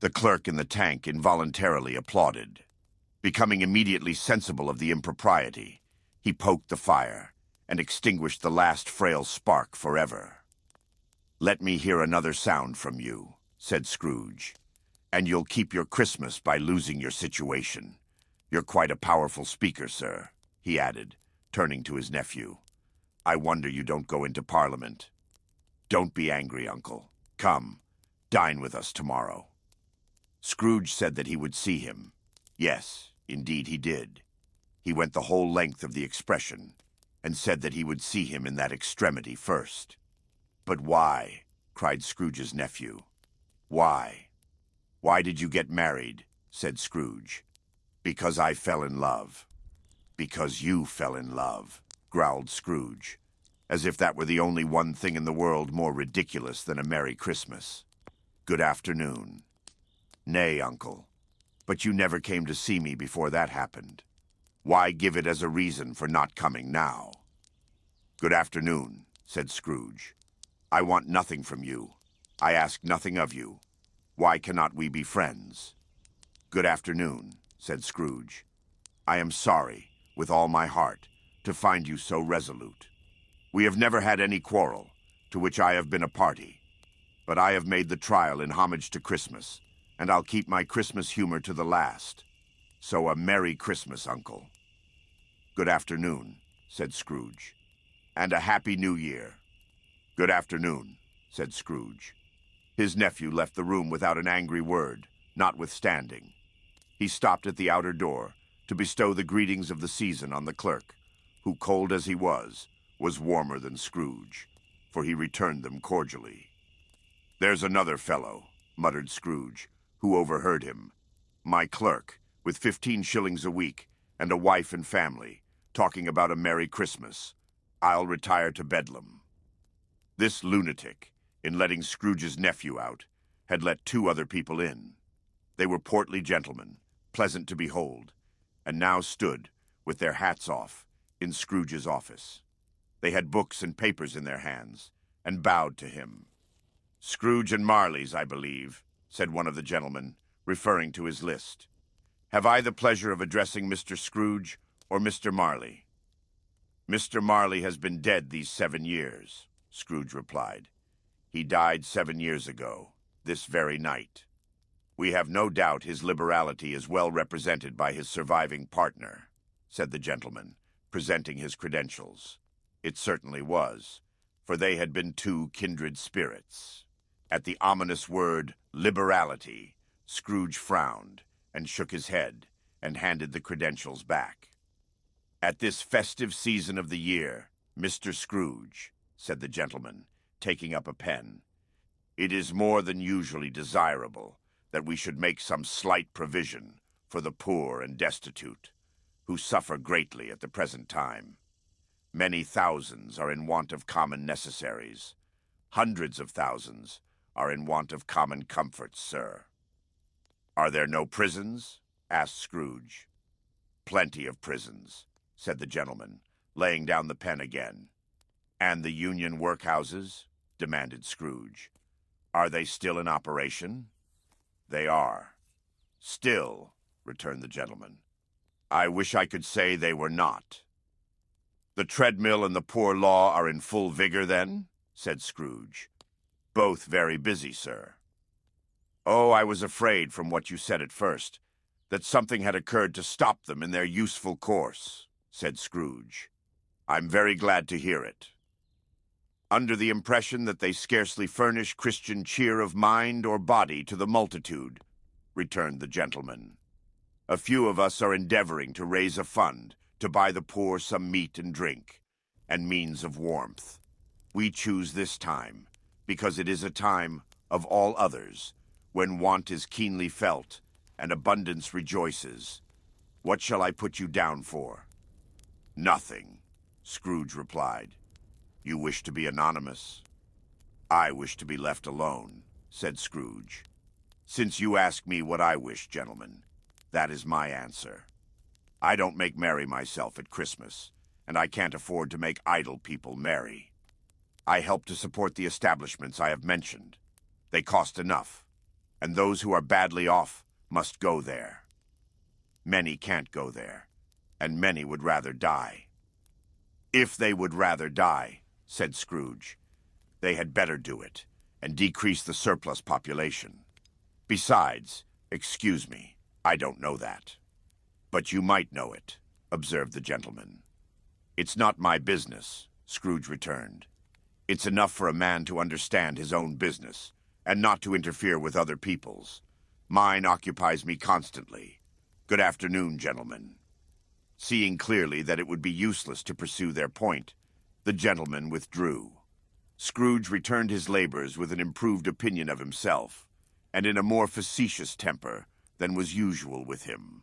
The clerk in the tank involuntarily applauded. Becoming immediately sensible of the impropriety, he poked the fire and extinguished the last frail spark forever. "Let me hear another sound from you," said Scrooge, "and you'll keep your Christmas by losing your situation. You're quite a powerful speaker, sir," he added, turning to his nephew. "I wonder you don't go into Parliament. Don't be angry, Uncle. Come, dine with us tomorrow." Scrooge said that he would see him. Yes, indeed he did. He went the whole length of the expression, and said that he would see him in that extremity first. "But why?" cried Scrooge's nephew. "Why? Why did you get married?" said Scrooge. "Because I fell in love." "Because you fell in love," growled Scrooge, as if that were the only one thing in the world more ridiculous than a Merry Christmas. "Good afternoon." "Nay, Uncle, but you never came to see me before that happened. Why give it as a reason for not coming now?" "Good afternoon," said Scrooge. "I want nothing from you. I ask nothing of you. Why cannot we be friends?" "Good afternoon," said Scrooge. "I am sorry, with all my heart, to find you so resolute. We have never had any quarrel, to which I have been a party. But I have made the trial in homage to Christmas, and I'll keep my Christmas humor to the last. So a Merry Christmas, Uncle." "Good afternoon," said Scrooge. "And a Happy New Year." "Good afternoon," said Scrooge. His nephew left the room without an angry word, notwithstanding. He stopped at the outer door to bestow the greetings of the season on the clerk, who, cold as he was warmer than Scrooge, for he returned them cordially. "There's another fellow," muttered Scrooge, who overheard him. "My clerk, with 15 shillings a week, and a wife and family, talking about a Merry Christmas. I'll retire to Bedlam." This lunatic, in letting Scrooge's nephew out, had let 2 other people in. They were portly gentlemen, pleasant to behold, and now stood, with their hats off, in Scrooge's office. They had books and papers in their hands, and bowed to him. "Scrooge and Marley's, I believe," said one of the gentlemen, referring to his list. "Have I the pleasure of addressing Mr. Scrooge or Mr. Marley?" "Mr. Marley has been dead these 7 years," Scrooge replied. "He died 7 years ago, this very night. We have no doubt his liberality is well represented by his surviving partner," said the gentleman, presenting his credentials. It certainly was, for they had been 2 kindred spirits. At the ominous word, liberality, Scrooge frowned and shook his head and handed the credentials back. "At this festive season of the year, Mr. Scrooge," said the gentleman, taking up a pen, "it is more than usually desirable that we should make some slight provision for the poor and destitute, who suffer greatly at the present time. Many thousands are in want of common necessaries. Hundreds of thousands are in want of common comforts, sir." "Are there no prisons?" asked Scrooge. "Plenty of prisons," said the gentleman, laying down the pen again. "And the union workhouses?" demanded Scrooge. "Are they still in operation?" "They are." "Still," returned the gentleman. "I wish I could say they were not." "The treadmill and the poor law are in full vigor, then?" said Scrooge. "Both very busy, sir." "Oh, I was afraid, from what you said at first, that something had occurred to stop them in their useful course," said Scrooge. "I'm very glad to hear it." "Under the impression that they scarcely furnish Christian cheer of mind or body to the multitude," returned the gentleman. "A few of us are endeavoring to raise a fund to buy the poor some meat and drink, and means of warmth. We choose this time, because it is a time, of all others, when want is keenly felt, and abundance rejoices. What shall I put you down for?" "Nothing," Scrooge replied. "You wish to be anonymous?" "I wish to be left alone," said Scrooge. "Since you ask me what I wish, gentlemen, that is my answer. I don't make merry myself at Christmas, and I can't afford to make idle people merry. I help to support the establishments I have mentioned. They cost enough. and those who are badly off must go there. Many can't go there, and many would rather die. If they would rather die, said Scrooge, they had better do it, and decrease the surplus population. Besides, excuse me, I don't know that. But you might know it, observed the gentleman. It's not my business, Scrooge returned. It's enough for a man to understand his own business, and not to interfere with other people's. Mine occupies me constantly. Good afternoon, gentlemen. Seeing clearly that it would be useless to pursue their point, the gentleman withdrew. Scrooge returned his labors with an improved opinion of himself, and in a more facetious temper than was usual with him.